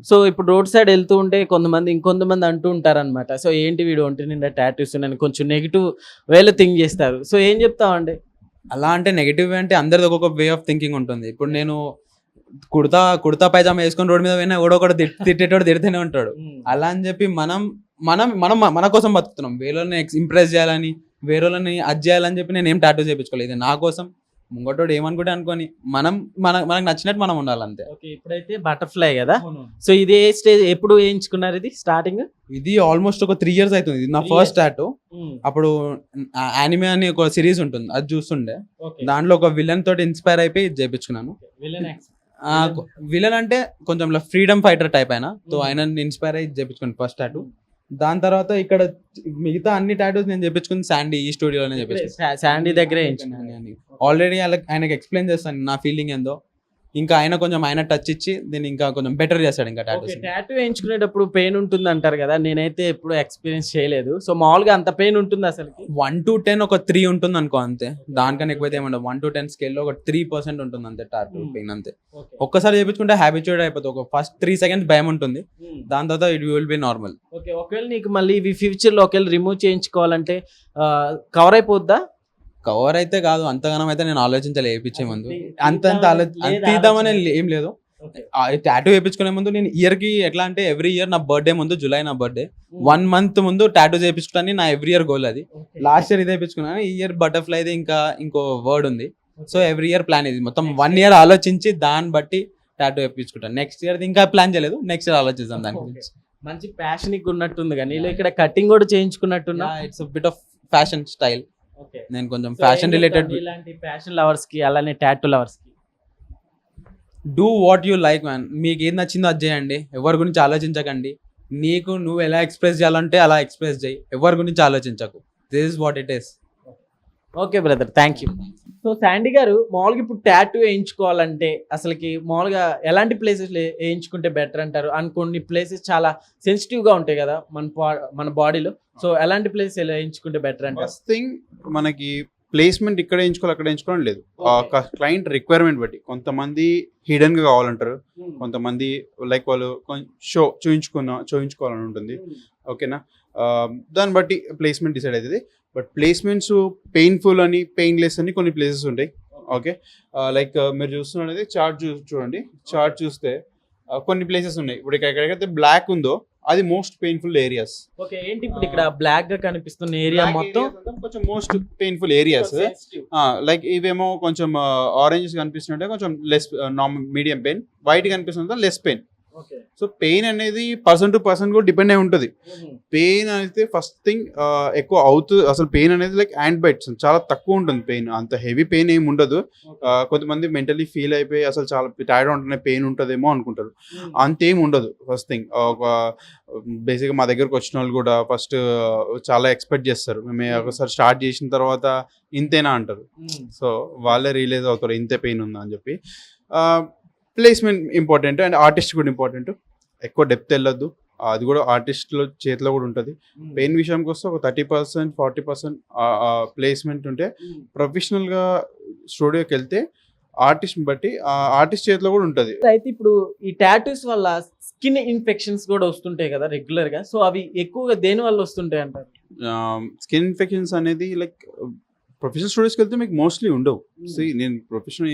సో ఇప్పుడు రోడ్ సైడ్ వెళ్తూ ఉంటే ఇంకొంతమంది అంటూ ఉంటారు అనమాట. సో ఏంటి వీడు ఒంటి నిండా టాటూస్ అని కొంచెం నెగిటివ్ వేలో థింక్ చేస్తారు. సో ఏం చెప్తామండి? అలా అంటే నెగిటివ్ అంటే అందరిది ఒక్కొక్క వే ఆఫ్ థింకింగ్ ఉంటుంది. ఇప్పుడు నేను కుర్తా పైజామా వేసుకొని రోడ్ మీద పోయినా ఒకటి తిట్టేటోడు తిడితేనే ఉంటాడు. అలా అని చెప్పి మనం మన కోసం బతుకుతున్నాం. వేరేని ఇంప్రెస్ చేయాలని, వేరేని అది చేయాలని చెప్పి నేను ఏం టాటూ చేయించుకోలేదు. ఇది నా కోసం. ముంగటోడు ఏమనుకుంటే అనుకోని మనకు నచ్చినట్టు మనం ఉండాలి అంతే. ఓకే, ఇప్పుడైతే బటర్ఫ్లై కదా. సో ఇది ఏ స్టేజ్, ఎప్పుడు వేయించుకున్నారు ఇది స్టార్టింగ్? ఇది ఆల్మోస్ట్ ఒక 3 years అవుతుంది. ఇది నా ఫస్ట్ టాటూ. అప్పుడు యానిమే అని ఒక సిరీస్ ఉంటుంది, అది చూస్తుండే. దాంట్లో ఒక విలన్ తోటి ఇన్స్పైర్ అయిపోయి ఇది చేయించుకున్నాను. విలన్ అంటే కొంచెం ఫ్రీడమ్ ఫైటర్ టైప్ అయినా. సో ఆయన ఇన్స్పైర్ అయ్యి చేయించుకున్నాను ఫస్ట్ టాటూ. దాని తర్వాత ఇక్కడ మిగతా అన్ని టాటూస్ నేను చేయించుకుని శాండీ ఈ స్టూడియోలోనే చేయించుకున్నాను. శాండీ దగ్గరే ఆల్రెడీ ఆయనకి ఎక్స్ప్లెయిన్ చేస్తాను నా ఫీలింగ్ ఏందో. ఇంకా ఆయన టచ్ ఇచ్చి దీన్ని ఇంకా కొంచెం బెటర్ చేస్తాడు. ఇంకా టాటూ వేయించుకునేటప్పుడు పెయిన్ ఉంటుంది అంటారు కదా, నేనైతే ఎప్పుడు ఎక్స్పీరియన్స్ చేయలేదు. సో మామూలుగా అంత పెయిన్ ఉంటుంది అసలు? 1 to 10 ఒక 3 ఉంటుంది అనుకో అంతే. దానికన్నా ఎక్కువైతే ఏమంటారు 1 to 10 స్కేల్లో ఒక 3% ఉంటుంది అంతే టాటూ పెయిన్ అంతే. ఒక్కసారి చేయించుకుంటే హ్యాబిచుయేట్ అయిపోతుంది. ఒక ఫస్ట్ 3 seconds భయం ఉంటుంది, దాని తర్వాత it will be normal. Okay, ఒకవేళ నీకు మళ్ళీ ఇవి ఫ్యూచర్ లో ఒకవేళ రిమూవ్ చేయించుకోవాలంటే కవర్ అయిపోద్దా? కవర్ అయితే కాదు, అంతగానం అయితే నేను ఆలోచించాలి వేయించే ముందు. అంత తీద్దామని ఏం లేదు. టాటూ వేయించుకునే ముందు నేను ఇయర్ కి ఎట్లా అంటే ఎవ్రీ ఇయర్ నా బర్త్డే ముందు, జూలై నా బర్త్డే, 1 month ముందు టాటూ చేయించుకుంటాను. నా ఎవ్రీ ఇయర్ గోల్ అది. లాస్ట్ ఇయర్ ఇది వేయించుకున్నాను. ఈ ఇయర్ బటర్ఫ్లై ఇంకా ఇంకో వర్డ్ ఉంది. సో ఎవ్రీ ఇయర్ ప్లాన్ ఇది. మొత్తం 1 year ఆలోచించి దాన్ని బట్టి టాటూ వేయించుకుంటాను. నెక్స్ట్ ఇయర్ ఇంకా ప్లాన్ చేయలేదు, నెక్స్ట్ ఇయర్ ఆలోచిస్తాం దాని గురించి. మంచి ప్యాషన్ ఉన్నట్టుంది కానీ ఇక్కడ కటింగ్ కూడా చేయించుకున్నట్టున్నా. It's bit of fashion style. నేను కొంచెం ఫ్యాషన్ రిలేటెడ్. ఇలాంటి ఫ్యాషన్ లవర్స్ కి అలానే టాటూ లవర్స్ కి do what you like man. మీకు ఏది నచ్చిందో అది చేయండి, ఎవరి గురించి ఆలోచించకండి. నీకు నువ్వు ఎలా ఎక్స్ప్రెస్ చేయాలంటే అలా ఎక్స్ప్రెస్ చేయి, ఎవరి గురించి ఆలోచించకు. This is what it is. Okay brother, thank you. So Sandy garu, మామూలుగా ఇప్పుడు టాటూ వేయించుకోవాలంటే అసలుకి మామూలుగా ఎలాంటి ప్లేసెస్ వేయించుకుంటే బెటర్ అంటారు? అండ్ కొన్ని ప్లేసెస్ చాలా సెన్సిటివ్గా ఉంటాయి కదా మన బాడీలో. సో ఎలాంటి ప్లేసెస్ వేయించుకుంటే బెటర్ అంటారు? ఫస్ట్ థింగ్ మనకి ప్లేస్మెంట్ ఇక్కడ వేయించుకోవాలి అక్కడ వేయించుకోవడం లేదు. క్లయింట్ రిక్వైర్మెంట్ బట్టి కొంతమంది హిడెన్ గా కావాలంటారు, కొంతమంది లైక్ వాళ్ళు చూయించుకోవాలని ఉంటుంది. ఓకేనా, దాన్ని బట్టి ప్లేస్మెంట్ డిసైడ్ అవుతుంది. బట్ ప్లేస్మెంట్స్ పెయిన్ఫుల్ అని పెయిన్లెస్ అని కొన్ని ప్లేసెస్ ఉంటాయి. ఓకే, లైక్ మీరు చూస్తున్నది చార్ట్ చూడండి. చార్ట్ చూస్తే కొన్ని ప్లేసెస్ ఉన్నాయి. ఇప్పుడు ఎక్కడైతే బ్లాక్ ఉందో అది మోస్ట్ పెయిన్ఫుల్ ఏరియాస్. ఓకే, ఏంటి ఇప్పుడు ఇక్కడ బ్లాక్ గా కనిపిస్తున్న ఏరియా మొత్తం కొంచెం మోస్ట్ పెయిన్ఫుల్ ఏరియాస్. లైక్ ఇవేమో కొంచెం ఆరెంజెస్ కనిపిస్తుంటే కొంచెం లెస్ మీడియం పెయిన్, వైట్ కనిపిస్తుంటే లెస్ పెయిన్. సో పెయిన్ అనేది పర్సన్ టు పర్సన్ కూడా డిపెండ్ అయి ఉంటుంది. పెయిన్ అయితే ఫస్ట్ థింగ్ ఎక్కువ అవుతుంది. అసలు పెయిన్ అనేది లైక్ హ్యాండ్ బైట్స్ చాలా తక్కువ ఉంటుంది. పెయిన్ అంత హెవీ పెయిన్ ఏమి ఉండదు. కొంతమంది మెంటలీ ఫీల్ అయిపోయి అసలు చాలా టైర్డ్ ఉంటేనే పెయిన్ ఉంటుందేమో అనుకుంటారు. అంతేం ఉండదు. ఫస్ట్ థింగ్ ఒక బేసిక్గా మా దగ్గరకు వచ్చిన వాళ్ళు కూడా ఫస్ట్ చాలా ఎక్స్పెక్ట్ చేస్తారు. మేము ఒకసారి స్టార్ట్ చేసిన తర్వాత ఇంతేనా అంటారు. సో వాళ్ళే రియలైజ్ అవుతారు ఇంతే పెయిన్ ఉందా అని చెప్పి. ప్లేస్మెంట్ ఇంపార్టెంట్ అండ్ ఆర్టిస్ట్ కూడా ఇంపార్టెంట్. ఎక్కువ డెప్త్ వెళ్ళొద్దు, అది కూడా ఆర్టిస్ట్లో చేతిలో కూడా ఉంటుంది. పెయిన్ విషయంకి వస్తే ఒక 30% 40% ప్లేస్మెంట్ ఉంటే ప్రొఫెషనల్గా స్టూడియోకి వెళ్తే ఆర్టిస్ట్ బట్టి ఆర్టిస్ట్ చేతిలో కూడా ఉంటుంది. అయితే ఇప్పుడు ఈ టాటూస్ వల్ల స్కిన్ ఇన్ఫెక్షన్స్ కూడా వస్తుంటాయి కదా రెగ్యులర్ గా. సో అవి ఎక్కువగా దేని వల్ల వస్తుంటాయి అంటారు? స్కిన్ ఇన్ఫెక్షన్స్ అనేది లైక్ ప్రొఫెషనల్ స్టూడియోస్కి వెళ్తే మీకు మోస్ట్లీ ఉండవు. నేను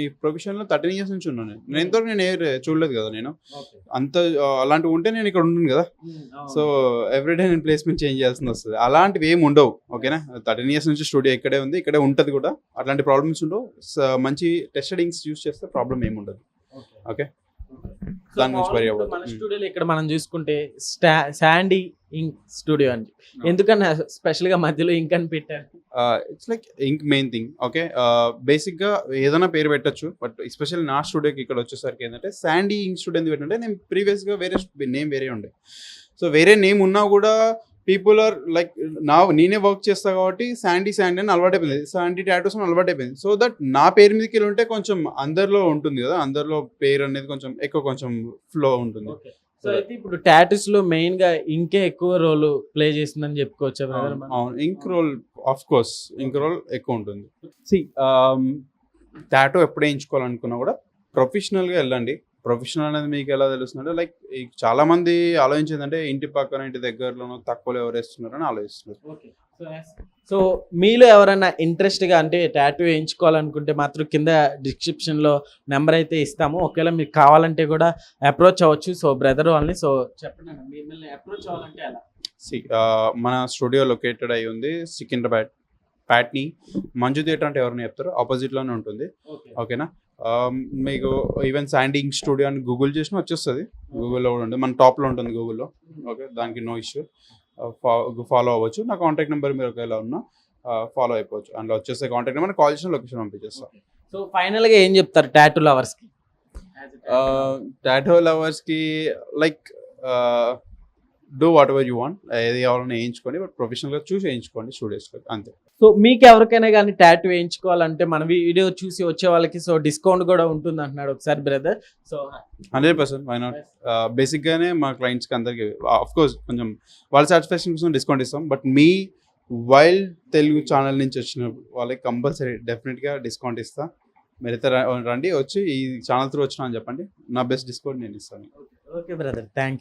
ఈ ప్రొఫెషన్లో 13 years నుంచి ఉన్నాను. నేను ఎంతవరకు నేను చూడలేదు కదా. నేను అంత అలాంటివి ఉంటే నేను ఇక్కడ ఉన్నాను కదా. సో ఎవ్రీడే నేను ప్లేస్మెంట్ చేంజ్ చేయాల్సి వస్తుంది. అలాంటివి ఏమి ఉండవు. ఓకేనా, 13 years నుంచి స్టూడియో ఇక్కడే ఉంది, ఇక్కడే ఉంటుంది కూడా. అట్లాంటి ప్రాబ్లమ్స్ ఉండవు. మంచి టెస్టెడ్ ఇంక్స్ యూస్ చేస్తే ప్రాబ్లం ఏమి ఉండదు. ఓకే, దాని నుంచి వరి అవ్వదు. మన స్టూడియోలో ఇక్కడ మనం చూసుకుంటే శాండీ ఇంక్ స్టూడియో అని, ఎందుకన్నా స్పెషల్ గా మధ్యలో ఇంక్ అని పెట్టారు? It's like ink main thing. Okay, basic గా ఏదైనా పేరు పెట్టచ్చు. బట్ ఎస్పెషల్లీ నా స్టూడియోకి ఇక్కడ వచ్చేసరికి ఏంటంటే శాండీ ఇంక్ స్టూడియో ఎందుకు పెట్టంటే, నేను ప్రీవియస్ గా వేరే నేమ్ వేరే ఉండే. సో వేరే నేమ్ ఉన్నా కూడా పీపుల్ ఆర్ లైక్ నేనే వర్క్ చేస్తా కాబట్టి శాండీ అని అలవాటు అయిపోయింది, శాండీ టాటూస్ అని అలవాటు అయిపోయింది. సో దట్ నా పేరు మీదకి వెళ్ళి ఉంటే కొంచెం అందరిలో ఉంటుంది కదా, అందరిలో పేరు అనేది కొంచెం ఎక్కువ కొంచెం ఫ్లో ఉంటుంది. సో అయితే ఇప్పుడు టాటూస్ లో మెయిన్ గా ఇంకే ఎక్కువ రోల్ ప్లే చేస్తుందని చెప్పుకోవచ్చు. అవును, ink role of course ink role ఎక్కువ ఉంటుంది. టాటూ ఎప్పుడు వేయించుకోవాలనుకున్నా కూడా ప్రొఫెషనల్గా వెళ్ళండి. ప్రొఫెషనల్ అనేది మీకు ఎలా తెలుస్తుందంటే, లైక్ చాలా మంది ఆలోచించేదంటే ఇంటి పక్కన ఇంటి దగ్గరలోనో తక్కువలో ఎవరు వేస్తున్నారని ఆలోచిస్తున్నారు. సో మీలో ఎవరైనా ఇంట్రెస్ట్గా అంటే టాటూ వేయించుకోవాలనుకుంటే మాత్రం కింద డిస్క్రిప్షన్లో నెంబర్ అయితే ఇస్తాము. ఒకవేళ మీకు కావాలంటే కూడా అప్రోచ్ అవ్వచ్చు. సో బ్రదర్ వాళ్ళని, సో చెప్పండి, మిమ్మల్ని అప్రోచ్ అవ్వాలంటే ఎలా? మన స్టూడియో లొకేటెడ్ అయి ఉంది సికింద్రాబాద్ ప్యాట్నీ. మంజు థియేటర్ అంటే ఎవరైనా చెప్తారు, ఆపోజిట్లోనే ఉంటుంది. ఓకేనా, మీకు ఈవెన్ శాండీ ఇంక్ స్టూడియో అని గూగుల్ చేసినా వచ్చేస్తుంది. గూగుల్లో కూడా ఉంటుంది, మన టాప్లో ఉంటుంది గూగుల్లో. ఓకే, దానికి నో ఇష్యూ. ఫాలో అవ్వచ్చు. నా కాంటాక్ట్ నెంబర్ మీరు ఒకవేళ ఉన్నా ఫాలో అయిపోవచ్చు. అందులో వచ్చేస్తే కాంటాక్ట్ నెంబర్, కాల్ చేసిన లొకేషన్ పంపించేస్తాం. సో ఫైనల్గా ఏం చెప్తారు టాటూ లవర్స్కి? టాటూ లవర్స్కి like do whatever you want. ఏది కావాలని వేయించుకోండి, బట్ ప్రొఫెషనల్గా చూసి వేయించుకోండి స్టూడియోస్లో, అంతే. సో మీకు ఎవరికైనా కానీ టాటూ వేయించుకోవాలంటే మన వీడియో చూసి వచ్చే వాళ్ళకి సో డిస్కౌంట్ కూడా ఉంటుంది అంటున్నాడు ఒకసారి బ్రదర్. So 100% why not. బేసిక్గానే మా క్లయింట్స్కి అందరికీ ఆఫ్ కోర్స్ కొంచెం వాళ్ళ సాటిస్ఫాక్షన్ కోసం డిస్కౌంట్ ఇస్తాం. But me wild Telugu channel నుంచి వచ్చిన వాళ్ళకి కంపల్సరీ డెఫినెట్గా డిస్కౌంట్ ఇస్తాను. మీరైతే రండి, వచ్చి ఈ ఛానల్ త్రూ వచ్చినా అని చెప్పండి, నా బెస్ట్ డిస్కౌంట్ నేను ఇస్తాను. Okay brother, thank you.